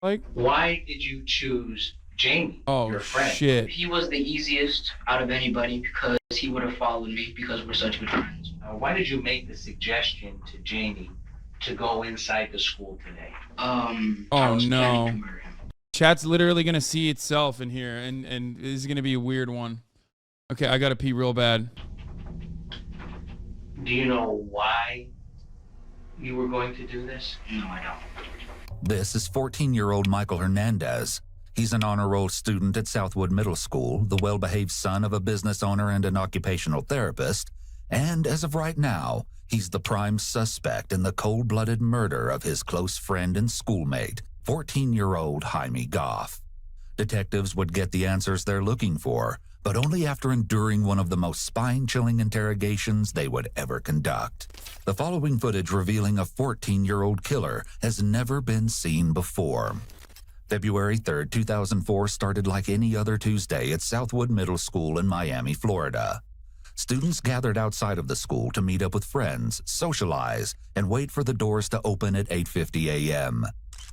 Like, Why did you choose Jamie, oh your friend? shit. He was the easiest out of anybody because he would have followed me because we're such good friends. Why did you make the suggestion to Jamie to go inside the school today? I was planning to murder him. Chat's literally gonna see itself in here, and this is gonna be a weird one. Okay, I gotta pee real bad. Do you know why you were going to do this? No, I don't. This is 14-year-old Michael Hernandez. He's an honor roll student at Southwood Middle School, the well-behaved son of a business owner and an occupational therapist, and as of right now, he's the prime suspect in the cold-blooded murder of his close friend and schoolmate, 14-year-old Jaime Goff. Detectives would get the answers they're looking for, but only after enduring one of the most spine-chilling interrogations they would ever conduct. The following footage revealing a 14-year-old killer has never been seen before. February 3rd, 2004 started like any other Tuesday at Southwood Middle School in Miami, Florida. Students gathered outside of the school to meet up with friends, socialize, and wait for the doors to open at 8:50 a.m.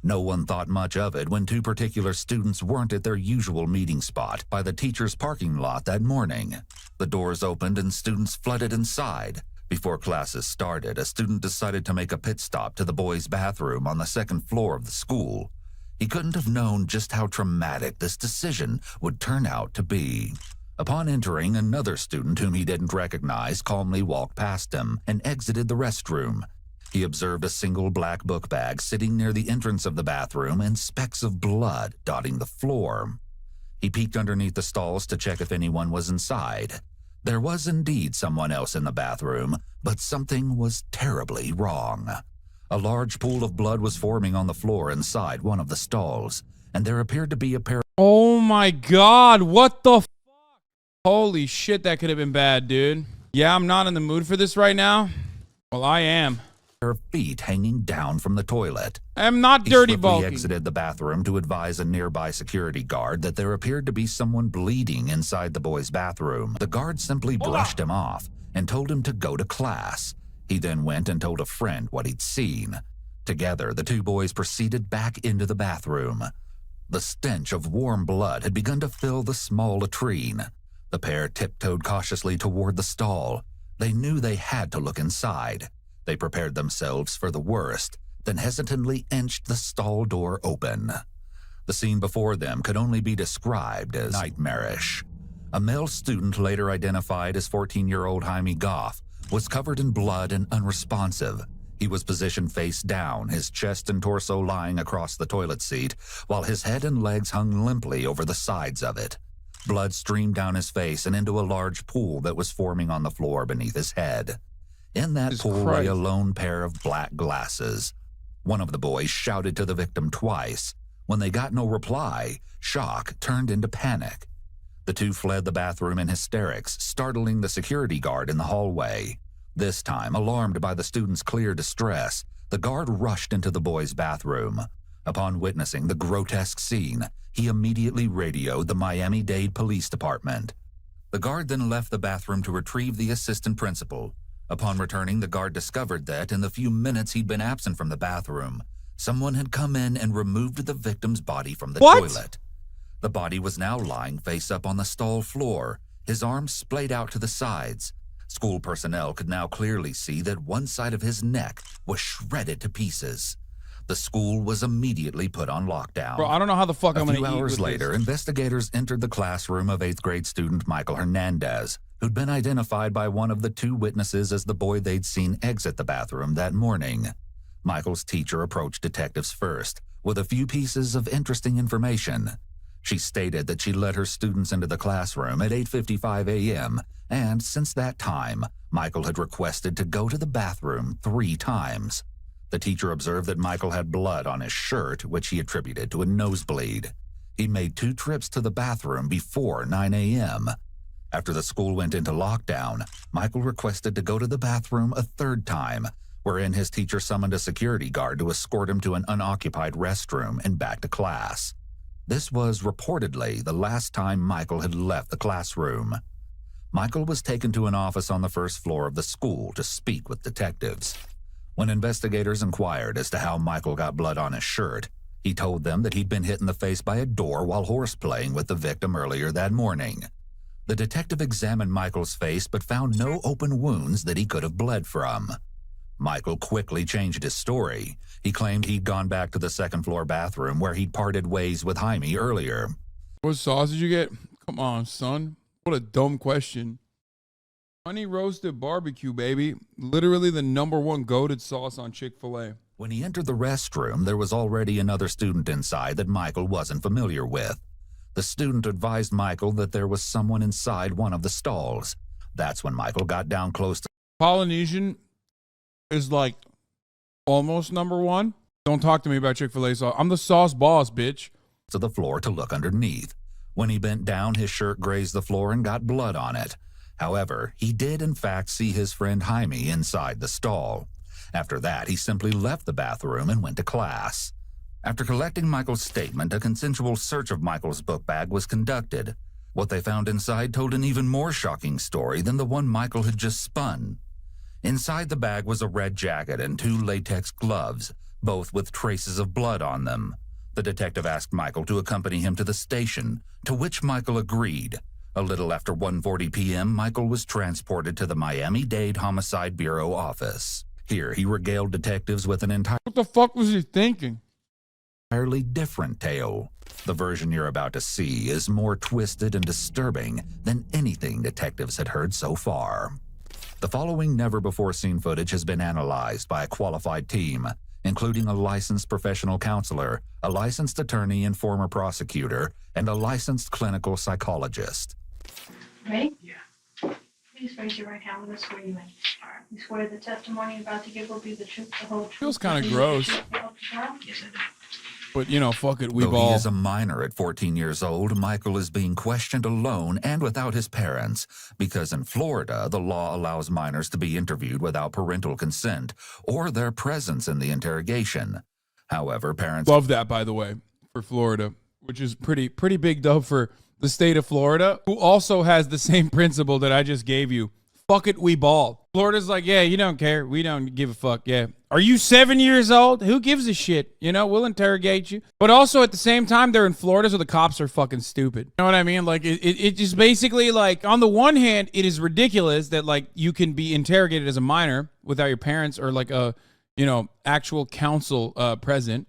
No one thought much of it when two particular students weren't at their usual meeting spot by the teacher's parking lot that morning. The doors opened and students flooded inside. Before classes started, a student decided to make a pit stop to the boys' bathroom on the second floor of the school. He couldn't have known just how traumatic this decision would turn out to be. Upon entering, another student whom he didn't recognize calmly walked past him and exited the restroom. He observed a single black book bag sitting near the entrance of the bathroom and specks of blood dotting the floor. He peeked underneath the stalls to check if anyone was inside. There was indeed someone else in the bathroom, but something was terribly wrong. A large pool of blood was forming on the floor inside one of the stalls, and there appeared to be a pair. Oh my god, what the fuck? Holy shit, that could have been bad, dude. Yeah, I'm not in the mood for this right now. Well, I am. Of feet hanging down from the toilet. I'm not dirty bulking. He exited the bathroom to advise a nearby security guard that there appeared to be someone bleeding inside the boys' bathroom. The guard simply brushed him off and told him to go to class. He then went and told a friend what he'd seen. Together, the two boys proceeded back into the bathroom. The stench of warm blood had begun to fill the small latrine. The pair tiptoed cautiously toward the stall. They knew they had to look inside. They prepared themselves for the worst, then hesitantly inched the stall door open. The scene before them could only be described as nightmarish. A male student, later identified as 14-year-old Jaime Goff, was covered in blood and unresponsive. He was positioned face down, his chest and torso lying across the toilet seat, while his head and legs hung limply over the sides of it. Blood streamed down his face and into a large pool that was forming on the floor beneath his head. In that pool lay a lone pair of black glasses. One of the boys shouted to the victim twice. When they got no reply, shock turned into panic. The two fled the bathroom in hysterics, startling the security guard in the hallway. This time, alarmed by the students' clear distress, the guard rushed into the boys' bathroom. Upon witnessing the grotesque scene, he immediately radioed the Miami-Dade Police Department. The guard then left the bathroom to retrieve the assistant principal. Upon returning, the guard discovered that, in the few minutes he'd been absent from the bathroom, someone had come in and removed the victim's body from the toilet. The body was now lying face up on the stall floor, his arms splayed out to the sides. School personnel could now clearly see that one side of his neck was shredded to pieces. The school was immediately put on lockdown. Bro, I don't know how the fuck I'm gonna eat. A few hours later, this. Investigators entered the classroom of 8th grade student Michael Hernandez, who'd been identified by one of the two witnesses as the boy they'd seen exit the bathroom that morning. Michael's teacher approached detectives first, with a few pieces of interesting information. She stated that she let her students into the classroom at 8:55 a.m., and since that time, Michael had requested to go to the bathroom 3 times. The teacher observed that Michael had blood on his shirt, which he attributed to a nosebleed. He made 2 trips to the bathroom before 9 a.m. After the school went into lockdown, Michael requested to go to the bathroom a 3rd time, wherein his teacher summoned a security guard to escort him to an unoccupied restroom and back to class. This was reportedly the last time Michael had left the classroom. Michael was taken to an office on the 1st floor of the school to speak with detectives. When investigators inquired as to how Michael got blood on his shirt, He told them that he'd been hit in the face by a door while horseplaying with the victim earlier that morning. The detective examined Michael's face but found no open wounds that he could have bled from. Michael quickly changed his story. He claimed he'd gone back to the second-floor bathroom where he'd parted ways with Jaime earlier. What sauce did you get? Come on, son. What a dumb question. Honey roasted barbecue, baby. Literally the #1 goated sauce on Chick-fil-A. When he entered the restroom, there was already another student inside that Michael wasn't familiar with. The student advised Michael that there was someone inside one of the stalls. That's when Michael got down close to Polynesian is like almost #1. Don't talk to me about Chick-fil-A sauce. I'm the sauce boss, bitch. the floor to look underneath. When he bent down, his shirt grazed the floor and got blood on it. However, he did in fact see his friend Jaime inside the stall. After that, he simply left the bathroom and went to class. After collecting Michael's statement, a consensual search of Michael's book bag was conducted. What they found inside told an even more shocking story than the one Michael had just spun. Inside the bag was a red jacket and 2 latex gloves, both with traces of blood on them. The detective asked Michael to accompany him to the station, to which Michael agreed. A little after 1:40 p.m., Michael was transported to the Miami-Dade Homicide Bureau office. Here, he regaled detectives with an What the fuck was he thinking? entirely different tale. The version you're about to see is more twisted and disturbing than anything detectives had heard so far. The following never-before-seen footage has been analyzed by a qualified team, including a licensed professional counselor, a licensed attorney and former prosecutor, and a licensed clinical psychologist. Ready? Yeah. Please raise your right hand when I swear you in. You swear the testimony you're about to give will be the truth, the whole truth. Feels kind of nothing gross. but the truth, the whole truth. Yes, I do. But, you know, fuck it, we Though ball. he is a minor at 14 years old, Michael is being questioned alone and without his parents, because in Florida, the law allows minors to be interviewed without parental consent or their presence in the interrogation. However, parents Love that, by the way, for Florida, which is pretty big dub for the state of Florida, who also has the same principle that I just gave you. Fuck it, we ball. Florida's like, yeah, you don't care. We don't give a fuck. Yeah. Are you 7 years old? Who gives a shit? You know, we'll interrogate you. But also at the same time, they're in Florida, so the cops are fucking stupid. You know what I mean? Like, it just basically, like, on the one hand, it is ridiculous that, like, you can be interrogated as a minor without your parents or, like, a, you know, actual counsel present.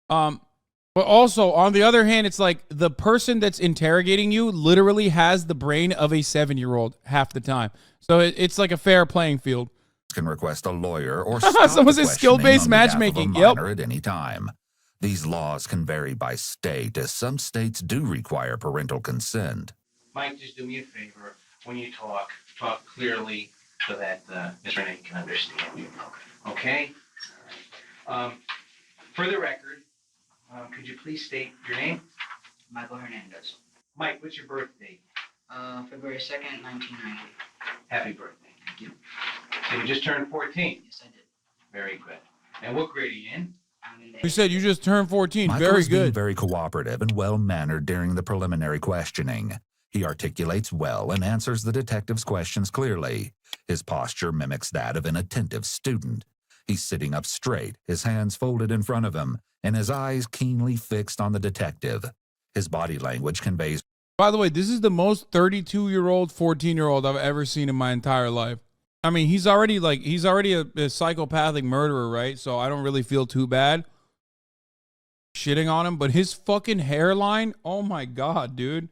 But also, on the other hand, it's like the person that's interrogating you literally has the brain of a 7-year-old half the time. So it's like a fair playing field. can request a lawyer or stop Someone the says skill-based questioning on behalf of a matchmaking. Yep. minor at any time. These laws can vary by state, as some states do require parental consent. Mike, just do me a favor. When you talk clearly so that Ms. Renee can understand you. Okay? For the record, could you please state your name? Michael Hernandez. Mike, what's your birthday? February 2nd, 1990. Happy birthday. Thank you. So you just turned 14. Yes, I did. Very good. And what grade are you in? I'm in the We said you just turned 14. Michael Very is being good. very cooperative and well-mannered during the preliminary questioning. He articulates well and answers the detective's questions clearly. His posture mimics that of an attentive student. He's sitting up straight, his hands folded in front of him, and his eyes keenly fixed on the detective. His body language conveys By the way, this is the most 32-year-old, 14-year-old I've ever seen in my entire life. I mean, he's already a psychopathic murderer, right? So I don't really feel too bad shitting on him. But his fucking hairline, oh my God, dude.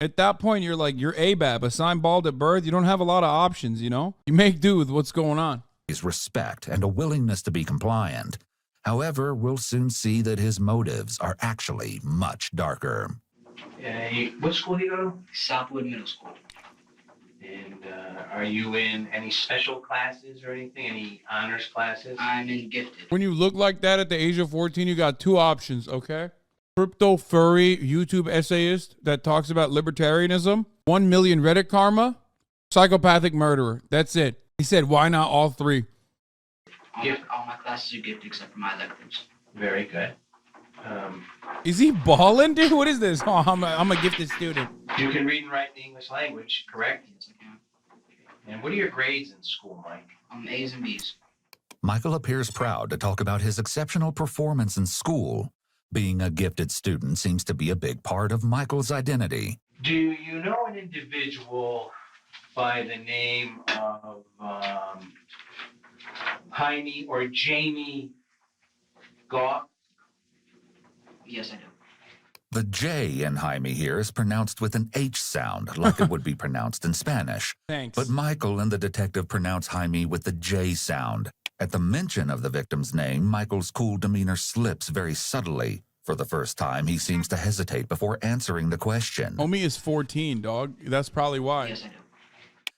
At that point, you're like, you're ABAB, assigned bald at birth. You don't have a lot of options, you know? You make do with what's going on. respect and a willingness to be compliant. However, we'll soon see that his motives are actually much darker. What school do you go to? Southwood Middle School. And are you in any special classes or anything? Any honors classes? I'm in gifted. When you look like that at the age of 14, you got 2 options, okay? Crypto furry YouTube essayist that talks about libertarianism, 1 million Reddit karma, psychopathic murderer. That's it. He said, why not all 3? All my classes are gifted except for my electives. Very good. Is he balling, dude? What is this? Oh, I'm a gifted student. You can read and write the English language, correct? Yes, I can. And what are your grades in school, Mike? A's and B's. Michael appears proud to talk about his exceptional performance in school. Being a gifted student seems to be a big part of Michael's identity. Do you know an individual by the name of Jaime or Jamie Goff? Yes, I do. The J in Jaime here is pronounced with an H sound, like it would be pronounced in Spanish. Thanks. But Michael and the detective pronounce Jaime with the J sound. At the mention of the victim's name, Michael's cool demeanor slips very subtly. For the first time, he seems to hesitate before answering the question. Homie is 14, dog. That's probably why. Yes, I do.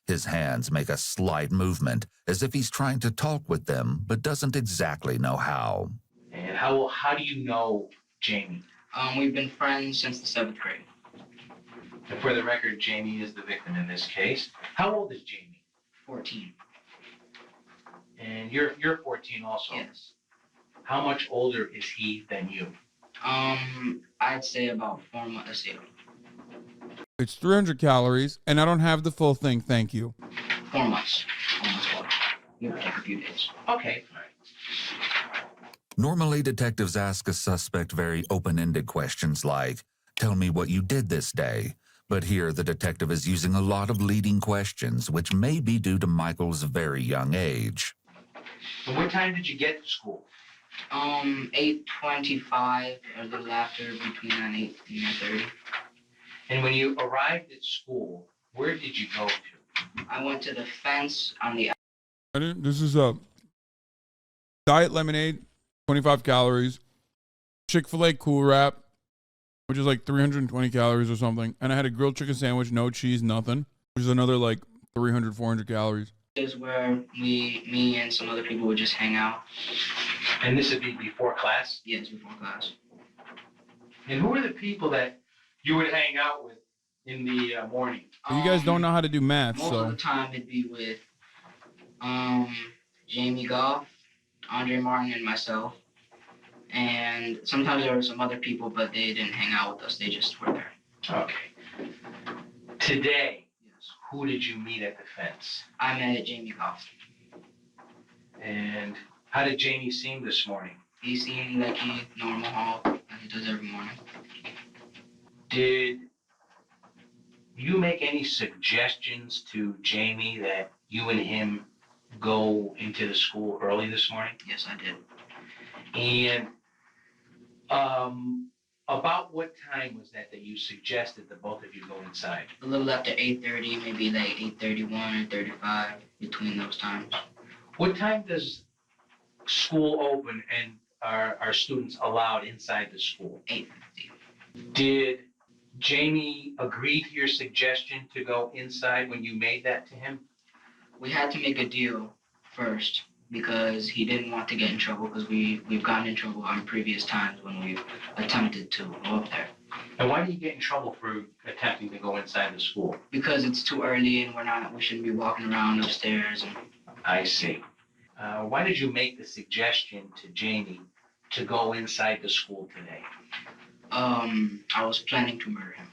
His hands make a slight movement, as if he's trying to talk with them, but doesn't exactly know how. And how do you know Jamie? We've been friends since the 7th grade. And for the record, Jamie is the victim in this case. How old is Jamie? 14. And you're 14 also. Yes. How much older is he than you? I'd say about 4 months. Let's see. It's 300 calories, and I don't have the full thing, thank you. 4 months. Almost 4. It would take a few days. Okay. Normally, detectives ask a suspect very open-ended questions like, "Tell me what you did this day." But here, the detective is using a lot of leading questions, which may be due to Michael's very young age. And what time did you get to school? 8:25, a little after, between 8 and 9:30. And when you arrived at school, where did you go to? I went to the fence on the. This is a diet lemonade, 25 calories, Chick-fil-A Cool Wrap, which is like 320 calories or something, and I had a grilled chicken sandwich, no cheese, nothing, which is another like 300, 400 calories. Is where me and some other people would just hang out. And this would be before class? Yes, before class. And who were the people that you would hang out with in the morning? You guys don't know how to do math, Most of the time it'd be with Jamie Goff, Andre Martin, and myself. And sometimes there were some other people, but they didn't hang out with us. They just were there. Okay. Today, Yes. who did you meet at the fence? I met Jamie Goff. And how did Jamie seem this morning? He seemed like he normal hall, like he does every morning. Did you make any suggestions to Jamie that you and him go into the school early this morning? Yes, I did. And about what time was that you suggested that both of you go inside? A little after 8:30, maybe like 8:31 or 35, between those times. What time does school open and are students allowed inside the school? 8:50. Did Jamie agree to your suggestion to go inside when you made that to him? We had to make a deal first because he didn't want to get in trouble because we've gotten in trouble on previous times when we've attempted to go up there. And why do you get in trouble for attempting to go inside the school? Because it's too early and we shouldn't be walking around upstairs. And I see. Why did you make the suggestion to Jamie to go inside the school today? I was planning to murder him.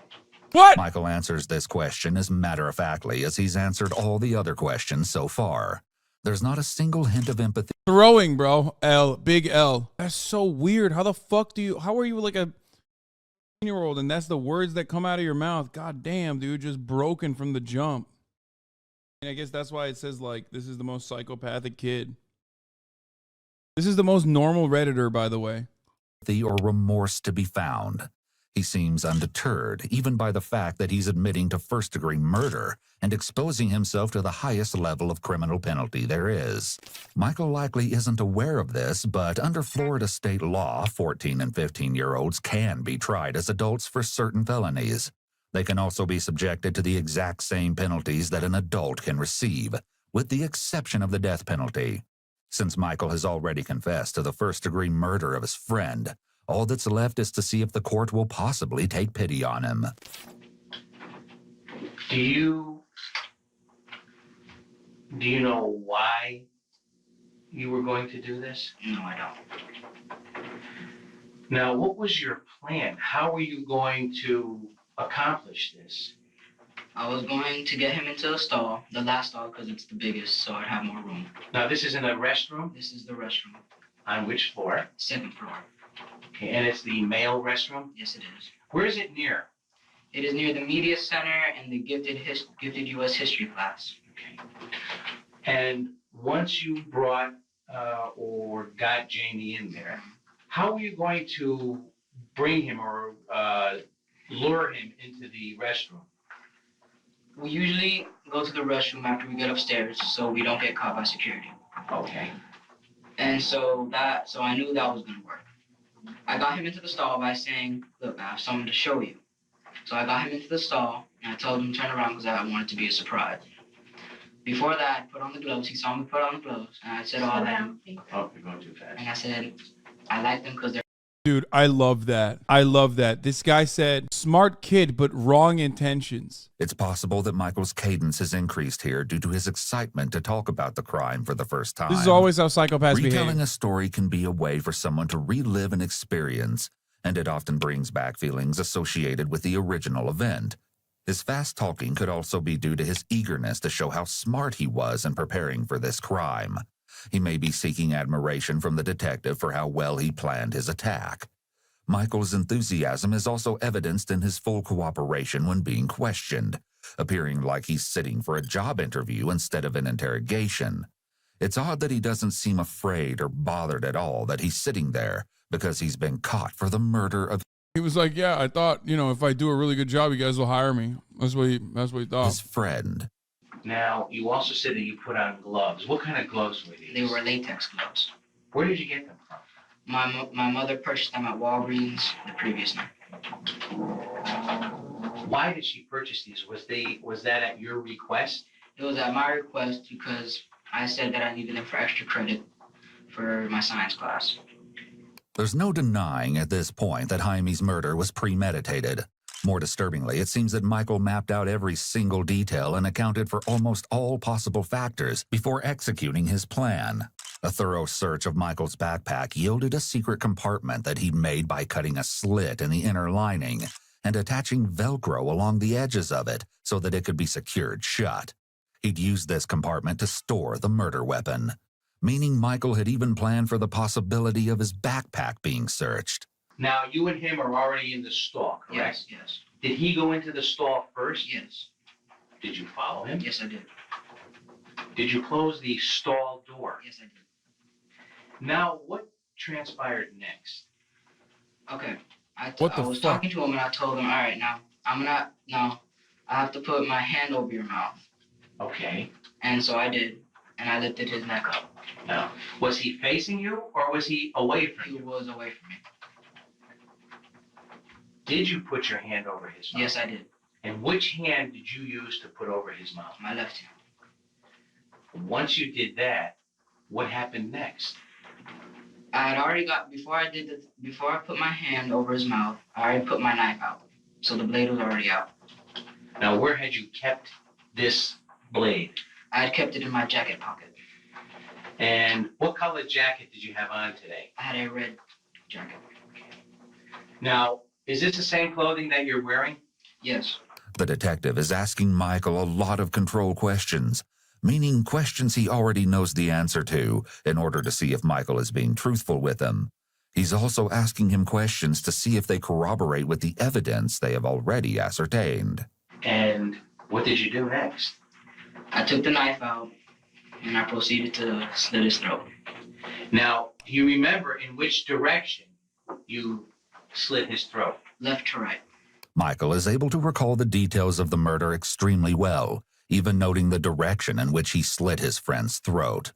What? Michael answers this question as matter-of-factly as he's answered all the other questions so far. There's not a single hint of empathy. Throwing, bro. L, big L. That's so weird. How are you like a 10-year-old and that's the words that come out of your mouth? God damn, dude, just broken from the jump. And I guess that's why it says like, this is the most psychopathic kid. This is the most normal Redditor, by the way. Or remorse to be found. He seems undeterred, even by the fact that he's admitting to first-degree murder and exposing himself to the highest level of criminal penalty there is. Michael likely isn't aware of this, but under Florida state law, 14 and 15-year-olds can be tried as adults for certain felonies. They can also be subjected to the exact same penalties that an adult can receive, with the exception of the death penalty. Since Michael has already confessed to the first-degree murder of his friend, all that's left is to see if the court will possibly take pity on him. Do you know why you were going to do this? No, I don't. Now, what was your plan? How were you going to accomplish this? I was going to get him into a stall, the last stall because it's the biggest, so I'd have more room. Now, this is in a restroom? This is the restroom. On which floor? 2nd floor. Okay, and it's the male restroom? Yes, it is. Where is it near? It is near the media center and the gifted U.S. history class. Okay. And once you brought or got Jamie in there, how are you going to bring him or lure him into the restroom? We usually go to the restroom after we get upstairs so we don't get caught by security. Okay. And so I knew that was going to work. I got him into the stall by saying, look, I have something to show you. So I got him into the stall and I told him to turn around because I wanted it to be a surprise. Before that, I put on the gloves. He saw me put on the gloves and I said all that. Oh, you're going too fast. And I said, I like them because they're. Dude, I love that. I love that. This guy said, smart kid, but wrong intentions. It's possible that Michael's cadence has increased here due to his excitement to talk about the crime for the first time. This is always how psychopaths Retelling behave. a story can be a way for someone to relive an experience, and it often brings back feelings associated with the original event. His fast talking could also be due to his eagerness to show how smart he was in preparing for this crime. He may be seeking admiration from the detective for how well he planned his attack. Michael's enthusiasm is also evidenced in his full cooperation when being questioned, appearing like he's sitting for a job interview instead of an interrogation. It's odd that he doesn't seem afraid or bothered at all that he's sitting there because he's been caught for the murder of He was like, yeah, I thought, if I do a really good job, you guys will hire me. That's what he thought. his friend. Now, you also said that you put on gloves. What kind of gloves were these? They were latex gloves. Where did you get them from? My mother purchased them at Walgreens the previous night. Why did she purchase these? Was that at your request? It was at my request because I said that I needed them for extra credit for my science class. There's no denying at this point that Jaime's murder was premeditated. More disturbingly, it seems that Michael mapped out every single detail and accounted for almost all possible factors before executing his plan. A thorough search of Michael's backpack yielded a secret compartment that he'd made by cutting a slit in the inner lining and attaching Velcro along the edges of it so that it could be secured shut. He'd used this compartment to store the murder weapon, meaning Michael had even planned for the possibility of his backpack being searched. Now, you and him are already in the stall, correct? Yes. Did he go into the stall first? Yes. Did you follow him? Yes, I did. Did you close the stall door? Yes, I did. Now, what transpired next? Okay. I What the was fuck? talking to him and I told him, all right, now I have to put my hand over your mouth. Okay. And so I did, and I lifted his neck up. Now, was he facing you or was he away from He you? was away from me. Did you put your hand over his mouth? Yes, I did. And which hand did you use to put over his mouth? My left hand. Once you did that, what happened next? I had already before I put my hand over his mouth, I already put my knife out. So the blade was already out. Now, where had you kept this blade? I had kept it in my jacket pocket. And what color jacket did you have on today? I had a red jacket. Now, is this the same clothing that you're wearing? Yes. The detective is asking Michael a lot of control questions, meaning questions he already knows the answer to in order to see if Michael is being truthful with him. He's also asking him questions to see if they corroborate with the evidence they have already ascertained. And what did you do next? I took the knife out and I proceeded to slit his throat. Now, do you remember in which direction you slit his throat? Left to right. Michael is able to recall the details of the murder extremely well, even noting the direction in which he slit his friend's throat.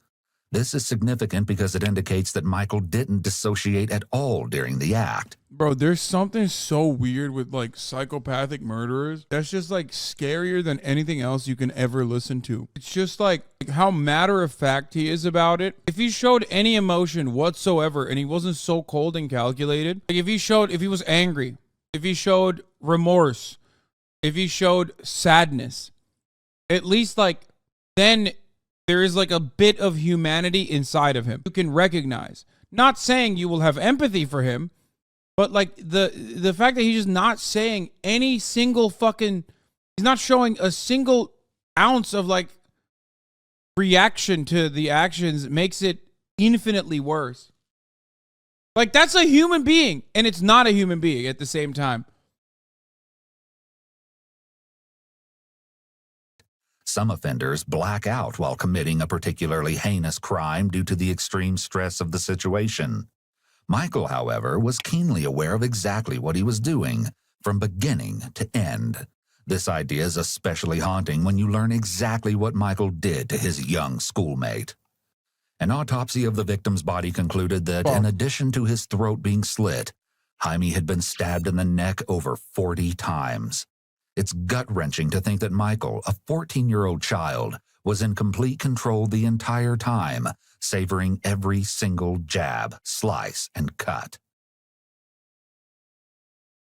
This is significant because it indicates that Michael didn't dissociate at all during the act. Bro, there's something so weird with like psychopathic murderers that's just like scarier than anything else you can ever listen to. It's just like how matter of fact he is about it. If he showed any emotion whatsoever and he wasn't so cold and calculated, like if he was angry, if he showed remorse, if he showed sadness, at least like then there is like a bit of humanity inside of him you can recognize. Not saying you will have empathy for him, but like the fact that he's just not saying any single fucking, he's not showing a single ounce of like reaction to the actions makes it infinitely worse. Like, that's a human being, and it's not a human being at the same time. Some offenders black out while committing a particularly heinous crime due to the extreme stress of the situation. Michael, however, was keenly aware of exactly what he was doing, from beginning to end. This idea is especially haunting when you learn exactly what Michael did to his young schoolmate. An autopsy of the victim's body concluded that, in addition to his throat being slit, Jaime had been stabbed in the neck over 40 times. It's gut-wrenching to think that Michael, a 14-year-old child, was in complete control the entire time, savoring every single jab, slice, and cut.